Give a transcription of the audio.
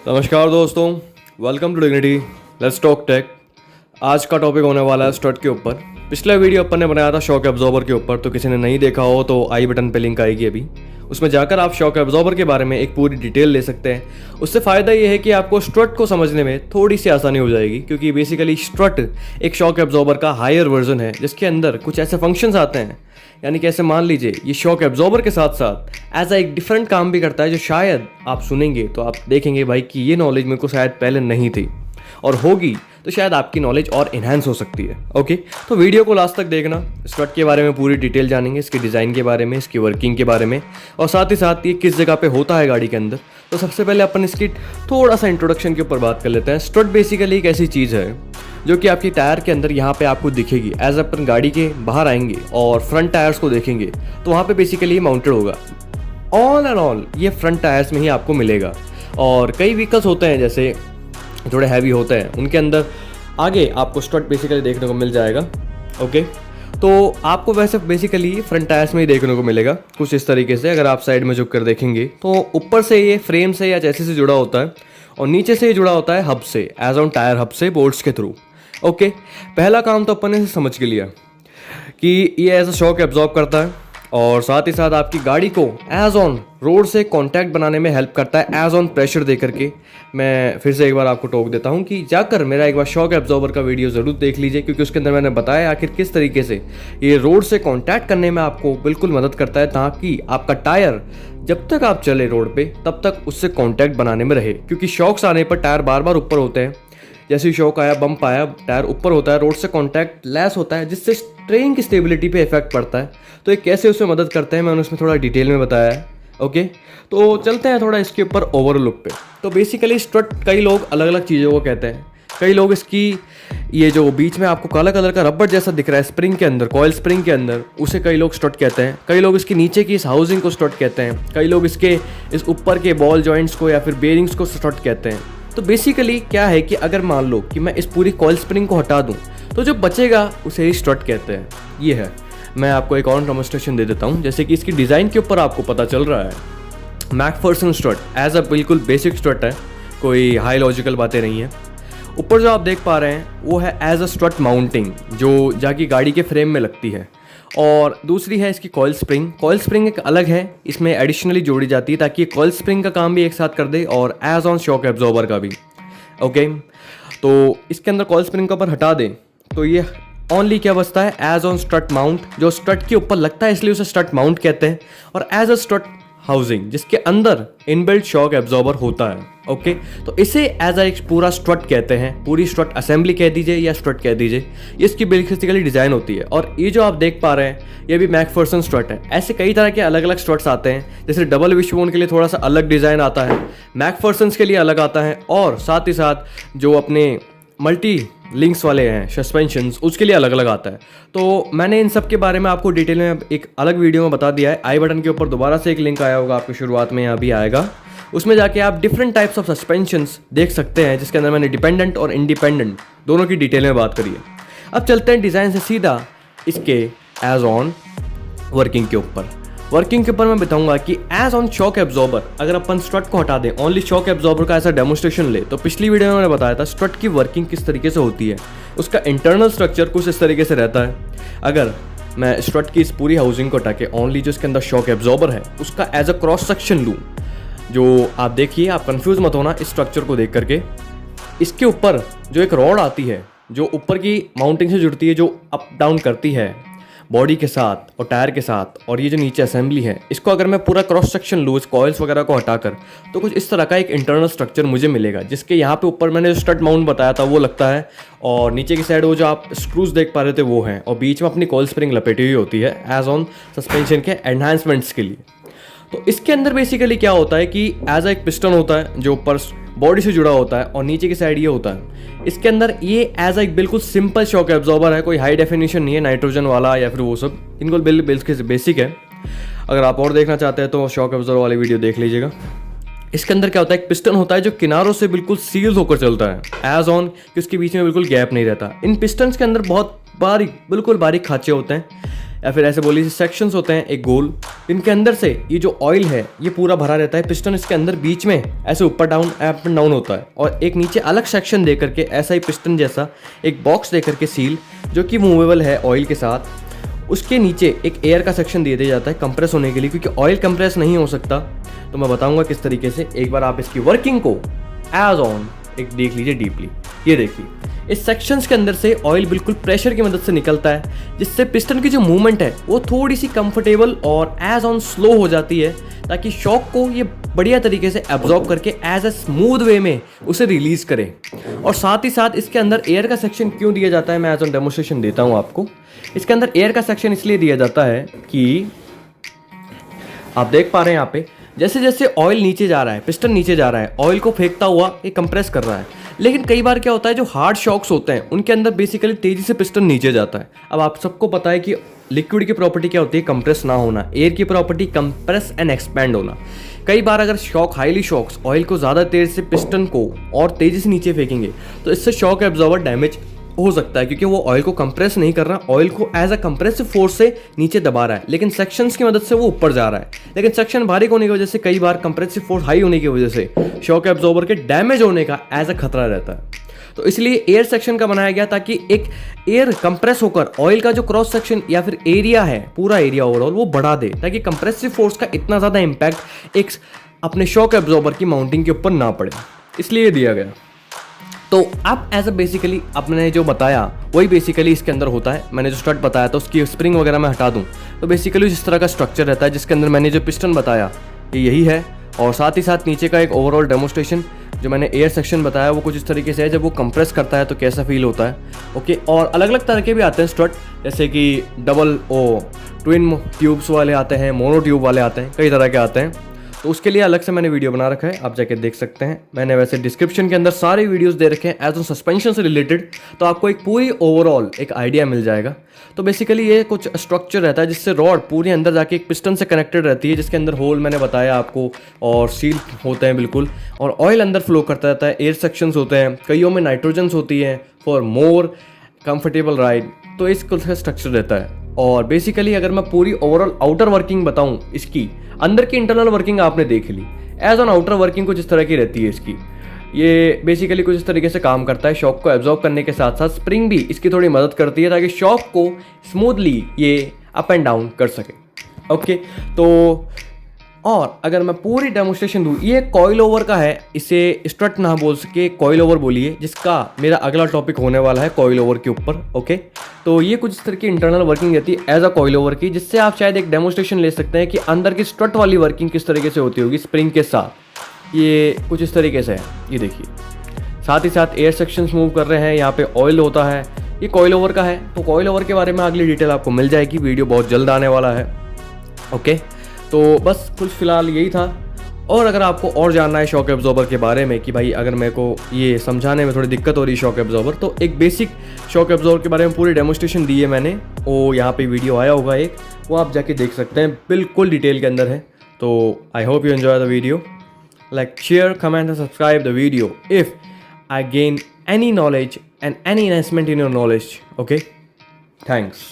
नमस्कार दोस्तों, welcome to Dignity, let's talk tech. आज का टॉपिक होने वाला है स्ट्रट के ऊपर। पिछला वीडियो अपन ने बनाया था शॉक एब्जॉर्बर के ऊपर, तो किसी ने नहीं देखा हो तो आई बटन पे लिंक आएगी अभी, उसमें जाकर आप शॉक एब्जॉर्बर के बारे में एक पूरी डिटेल ले सकते हैं। उससे फ़ायदा ये है कि आपको स्ट्रट को समझने में थोड़ी सी आसानी हो जाएगी, क्योंकि बेसिकली स्ट्रट एक शॉक एब्जॉर्बर का हायर वर्जन है जिसके अंदर कुछ ऐसे फंक्शंस आते हैं, यानी कि ऐसे मान लीजिए ये शॉक एब्जॉर्बर के साथ साथ एज एक डिफरेंट काम भी करता है, जो शायद आप सुनेंगे तो आप देखेंगे भाई कि ये नॉलेज मेरे को शायद पहले नहीं थी, और होगी तो शायद आपकी नॉलेज और इन्हांस हो सकती है। ओके, तो वीडियो को लास्ट तक देखना। स्ट्रट के बारे में पूरी डिटेल जानेंगे, इसके डिज़ाइन के बारे में, इसकी वर्किंग के बारे में, और साथ ही साथ ये किस जगह पे होता है गाड़ी के अंदर। तो सबसे पहले अपन इसकी थोड़ा सा इंट्रोडक्शन के ऊपर बात कर लेते हैं। स्ट्रट बेसिकली एक ऐसी चीज़ है जो कि आपकी टायर के अंदर यहाँ पे आपको दिखेगी। एज अपन गाड़ी के बाहर आएंगे और फ्रंट टायर्स को देखेंगे तो वहाँ पे बेसिकली माउंटेड होगा। ऑल एंड ऑल ये फ्रंट टायर्स में ही आपको मिलेगा। और कई व्हीकल्स होते हैं जैसे थोड़े हैवी होते हैं, उनके अंदर आगे आपको स्ट्रट बेसिकली देखने को मिल जाएगा। ओके, तो आपको वैसे बेसिकली फ्रंट टायर्स में ही देखने को मिलेगा कुछ इस तरीके से। अगर आप साइड में झुक कर देखेंगे तो ऊपर से ये फ्रेम से या चैसी से जुड़ा होता है, और नीचे से ये जुड़ा होता है हब से, एज ऑन टायर हब से, बोल्ट्स के थ्रू। ओके, पहला काम तो अपन ने समझ के लिया कि ये एज अ शॉक एब्जॉर्ब करता है, और साथ ही साथ आपकी गाड़ी को एज ऑन रोड से कांटेक्ट बनाने में हेल्प करता है, एज ऑन प्रेशर दे करके। मैं फिर से एक बार आपको टोक देता हूँ कि जाकर मेरा एक बार शॉक एब्जॉर्बर का वीडियो ज़रूर देख लीजिए, क्योंकि उसके अंदर मैंने बताया आखिर किस तरीके से ये रोड से कांटेक्ट करने में आपको बिल्कुल मदद करता है, ताकि आपका टायर जब तक आप चले रोड पे तब तक उससे कांटेक्ट बनाने में रहे। क्योंकि शॉक्स आने पर टायर बार बार ऊपर होते हैं, जैसे ही शॉक आया, बम्प आया, टायर ऊपर होता है, रोड से कांटेक्ट लेस होता है, जिससे ट्रेन की स्टेबिलिटी पे इफेक्ट पड़ता है। तो ये कैसे उसमें मदद करते हैं मैंने उसमें थोड़ा डिटेल में बताया है। ओके, तो चलते हैं थोड़ा इसके ऊपर ओवरऑल लुक पे। तो बेसिकली स्ट्रट कई लोग अलग अलग चीज़ों को कहते हैं। कई लोग इसकी ये जो बीच में आपको काला कलर का रबर जैसा दिख रहा है स्प्रिंग के अंदर, कॉयल स्प्रिंग के अंदर, उसे कई लोग स्ट्रट कहते हैं। कई लोग इसके नीचे की इस हाउसिंग को स्ट्रट कहते हैं। कई लोग इसके इस ऊपर के बॉल जॉइंट्स को या फिर बेरिंग्स को स्ट्रट कहते हैं। तो बेसिकली क्या है कि अगर मान लो कि मैं इस पूरी कॉयल स्प्रिंग को हटा दूं तो जो बचेगा उसे ही स्ट्रट कहते हैं। ये है, मैं आपको एक और डेमोन्स्ट्रेशन दे देता हूं। जैसे कि इसकी डिज़ाइन के ऊपर आपको पता चल रहा है, मैकफर्सन स्ट्रट एज अ बिल्कुल बेसिक स्ट्रट है, कोई हाई लॉजिकल बातें नहीं है। ऊपर जो आप देख पा रहे हैं वो है एज अ स्ट्रट माउंटिंग, जो जाके गाड़ी के फ्रेम में लगती है। और दूसरी है इसकी कॉयल स्प्रिंग। कॉयल स्प्रिंग एक अलग है, इसमें एडिशनली जोड़ी जाती है ताकि ये कॉयल स्प्रिंग का काम भी एक साथ कर दे और एज ऑन शॉक एब्जॉर्बर का भी। ओके, तो इसके अंदर कॉयल स्प्रिंग का ऊपर हटा दें तो ये ओनली क्या बचता है, एज ऑन स्ट्रट माउंट, जो स्ट्रट के ऊपर लगता है इसलिए उसे स्ट्रट माउंट कहते हैं, और एज अ स्ट्रट हाउसिंग जिसके अंदर इनबिल्ट शॉक एब्जॉर्बर होता है। ओके, तो इसे एज अ एक पूरा स्ट्रट कहते हैं, पूरी स्ट्रट असेंबली कह दीजिए या स्ट्रट कह दीजिए। ये इसकी बेसिकली डिज़ाइन होती है। और ये जो आप देख पा रहे हैं ये भी मैकफर्सन स्ट्रट है। ऐसे कई तरह के अलग अलग स्ट्रट्स आते हैं, जैसे डबल विशबोन के लिए थोड़ा सा अलग डिज़ाइन आता है, मैकफर्सन्स के लिए अलग आता है, और साथ ही साथ जो अपने मल्टी लिंक्स वाले हैं सस्पेंशंस, उसके लिए अलग अलग आता है। तो मैंने इन सब के बारे में आपको डिटेल में एक अलग वीडियो में बता दिया है। आई बटन के ऊपर दोबारा से एक लिंक आया होगा आपको, शुरुआत में यहाँ भी आएगा, उसमें जाके आप डिफरेंट टाइप्स ऑफ सस्पेंशंस देख सकते हैं, जिसके अंदर मैंने डिपेंडेंट और इंडिपेंडेंट दोनों की डिटेल में बात करी है। अब चलते हैं डिज़ाइन से सीधा इसके एज ऑन वर्किंग के ऊपर। वर्किंग के ऊपर मैं बताऊंगा कि एज ऑन शॉक एब्जॉर्बर अगर अपन स्ट्रट को हटा दें, ओनली शॉक एब्जॉर्बर का ऐसा डेमोन्स्ट्रेशन ले, तो पिछली वीडियो में मैंने बताया था स्ट्रट की वर्किंग किस तरीके से होती है। उसका इंटरनल स्ट्रक्चर कुछ इस तरीके से रहता है। अगर मैं स्ट्रट की इस पूरी हाउसिंग को हटा के ओनली जो इसके अंदर शॉक एब्जॉर्बर है उसका एज अ क्रॉस सेक्शन लूँ, जो आप देखिए, आप कंफ्यूज मत होना इस स्ट्रक्चर को देख करके। इसके ऊपर जो एक रॉड आती है जो ऊपर की माउंटिंग से जुड़ती है, जो अप डाउन करती है बॉडी के साथ और टायर के साथ, और ये जो नीचे असेंबली है, इसको अगर मैं पूरा क्रॉस सेक्शन लूँ इस कॉइल्स वगैरह को हटाकर, तो कुछ इस तरह का एक इंटरनल स्ट्रक्चर मुझे मिलेगा, जिसके यहाँ पे ऊपर मैंने जो स्ट्रट माउंट बताया था वो लगता है, और नीचे की साइड वो जो आप स्क्रूज देख पा रहे थे वो हैं, और बीच में अपनी कॉइल स्प्रिंग लपेटी हुई होती है एज ऑन सस्पेंशन के एनहांसमेंट्स के लिए। तो इसके अंदर बेसिकली क्या होता है कि एज अ एक पिस्टन होता है जो ऊपर बॉडी से जुड़ा होता है, और नीचे की साइड ये होता है। इसके अंदर ये एज अ एक बिल्कुल सिंपल शॉक एब्जॉर्बर है, कोई हाई डेफिनेशन नहीं है, नाइट्रोजन वाला या फिर वो सब, इनको बिल्कुल बेसिक है। अगर आप और देखना चाहते हैं तो शॉक एब्जॉर्बर वाली वीडियो देख लीजिएगा। इसके अंदर क्या होता है, एक पिस्टन होता है जो किनारों से बिल्कुल सील होकर चलता है एज ऑन कि उसके बीच में बिल्कुल गैप नहीं रहता। इन पिस्टन्स के अंदर बहुत बारीक, बिल्कुल बारीक खांचे होते हैं, या फिर ऐसे बोलिए सेक्शंस होते हैं एक गोल, इनके अंदर से ये जो ऑयल है ये पूरा भरा रहता है। पिस्टन इसके अंदर बीच में ऐसे ऊपर डाउन अप एंड डाउन होता है, और एक नीचे अलग सेक्शन दे करके ऐसा ही पिस्टन जैसा एक बॉक्स दे करके सील, जो कि मूवेबल है ऑयल के साथ। उसके नीचे एक एयर का सेक्शन दे दिया जाता है कंप्रेस होने के लिए, क्योंकि ऑयल कंप्रेस नहीं हो सकता। तो मैं बताऊंगा किस तरीके से। एक बार आप इसकी वर्किंग को एज ऑन एक देख लीजिए डीपली। ये देखिए, इस सेक्शंस के अंदर से ऑयल बिल्कुल प्रेशर की मदद से निकलता है, जिससे पिस्टन की जो मूवमेंट है वो थोड़ी सी कंफर्टेबल और एज ऑन स्लो हो जाती है, ताकि शॉक को ये बढ़िया तरीके से एब्जॉर्ब करके एज अ स्मूथ वे में उसे रिलीज करे। और साथ ही साथ इसके अंदर एयर का सेक्शन क्यों दिया जाता है, मैं एज ऑन डेमोस्ट्रेशन देता हूँ आपको। इसके अंदर एयर का सेक्शन इसलिए दिया जाता है कि आप देख पा रहे हैं यहाँ पे, जैसे जैसे ऑयल नीचे जा रहा है, पिस्टन नीचे जा रहा है, ऑयल को फेंकता हुआ ये कंप्रेस कर रहा है। लेकिन कई बार क्या होता है, जो हार्ड शॉक्स होते हैं उनके अंदर बेसिकली तेजी से पिस्टन नीचे जाता है। अब आप सबको पता है कि लिक्विड की प्रॉपर्टी क्या होती है, कंप्रेस ना होना। एयर की प्रॉपर्टी कंप्रेस एंड एक्सपैंड होना। कई बार अगर शॉक हाईली शॉक्स ऑयल को ज़्यादा तेज से पिस्टन को और तेजी से नीचे फेंकेंगे तो इससे शॉक एब्जॉर्बर डैमेज हो सकता है, क्योंकि वो ऑयल को कंप्रेस नहीं कर रहा, ऑयल को एज अ कंप्रेसिव फोर्स से नीचे दबा रहा है, लेकिन सेक्शंस की मदद से वो ऊपर जा रहा है। लेकिन सेक्शन बारीक होने की वजह से कई बार कंप्रेसिव फोर्स हाई होने की वजह से शॉक एब्जॉर्बर के डैमेज होने का एज अ खतरा रहता है। तो इसलिए एयर सेक्शन का बनाया गया, ताकि एक एयर कंप्रेस होकर ऑयल का जो क्रॉस सेक्शन या फिर एरिया है, पूरा एरिया ओवरऑल वो बढ़ा दे, ताकि कंप्रेसिव फोर्स का इतना ज़्यादा इम्पैक्ट एक अपने शॉक एब्जॉर्बर की माउंटिंग के ऊपर ना पड़े, इसलिए दिया गया। तो अब एज अ बेसिकली आपने जो बताया वही बेसिकली इसके अंदर होता है। मैंने जो स्ट्रट बताया तो उसकी स्प्रिंग वगैरह मैं हटा दूं तो बेसिकली इस तरह का स्ट्रक्चर रहता है, जिसके अंदर मैंने जो पिस्टन बताया ये यही है। और साथ ही साथ नीचे का एक ओवरऑल डेमोस्ट्रेशन जो मैंने एयर सेक्शन बताया वो कुछ इस तरीके से है, जब वो कंप्रेस करता है तो कैसा फील होता है। ओके, और अलग अलग तरह के भी आते हैं स्ट्रट, जैसे कि डबल ट्विन ट्यूब्स वाले आते हैं, मोनो ट्यूब वाले आते हैं, कई तरह के आते हैं। तो उसके लिए अलग से मैंने वीडियो बना रखा है, आप जाके देख सकते हैं। मैंने वैसे डिस्क्रिप्शन के अंदर सारे वीडियोस दे रखे हैं एज ऑन सस्पेंशन से रिलेटेड, तो आपको एक पूरी ओवरऑल एक आइडिया मिल जाएगा। तो बेसिकली ये कुछ स्ट्रक्चर रहता है जिससे रॉड पूरी अंदर जाके एक पिस्टन से कनेक्टेड रहती है, जिसके अंदर होल मैंने बताया आपको, और सील होते हैं बिल्कुल, और ऑयल अंदर फ्लो करता रहता है। एयर सेक्शंस होते हैं, कईयों में नाइट्रोजन्स होती है फॉर मोर कंफर्टेबल राइड। तो इस स्ट्रक्चर रहता है। और बेसिकली अगर मैं पूरी ओवरऑल आउटर वर्किंग बताऊं, इसकी अंदर की इंटरनल वर्किंग आपने देख ली। एज ऑन आउटर वर्किंग कुछ इस तरह की रहती है इसकी। ये बेसिकली कुछ इस तरीके से काम करता है, शॉक को एब्जॉर्ब करने के साथ साथ स्प्रिंग भी इसकी थोड़ी मदद करती है, ताकि शॉक को स्मूथली ये अप एंड डाउन कर सके। ओके, तो और अगर मैं पूरी डेमोस्ट्रेशन दूँ, ये कॉइल ओवर का है, इसे स्ट्रट ना बोल सके कॉइल ओवर बोलिए, जिसका मेरा अगला टॉपिक होने वाला है कॉइल ओवर के ऊपर। ओके, तो ये कुछ इस तरह की इंटरनल वर्किंग रहती है एज अ कॉइल ओवर की, जिससे आप शायद एक डेमोस्ट्रेशन ले सकते हैं कि अंदर की स्ट्रट वाली वर्किंग किस तरीके से होती होगी स्प्रिंग के साथ। ये कुछ इस तरीके से है, ये देखिए। साथ ही साथ एयर सेक्शंस मूव कर रहे हैं, यहाँ पे ऑयल होता है, ये कॉइल ओवर का है। तो कॉइल ओवर के बारे में अगली डिटेल आपको मिल जाएगी, वीडियो बहुत जल्द आने वाला है। ओके, तो बस कुछ फिलहाल यही था। और अगर आपको और जानना है शॉक एब्जॉर्बर के बारे में कि भाई अगर मेरे को ये समझाने में थोड़ी दिक्कत हो रही है शॉक एब्जॉर्बर, तो एक बेसिक शॉक एब्जॉर्बर के बारे में पूरी डेमोस्ट्रेशन दी है मैंने, वो यहाँ पे वीडियो आया होगा एक, वो आप जाके देख सकते हैं, बिल्कुल डिटेल के अंदर है। तो I hope you enjoy the video, like share comment and subscribe the video if I gain any knowledge and any enhancement in your knowledge. Okay, thanks.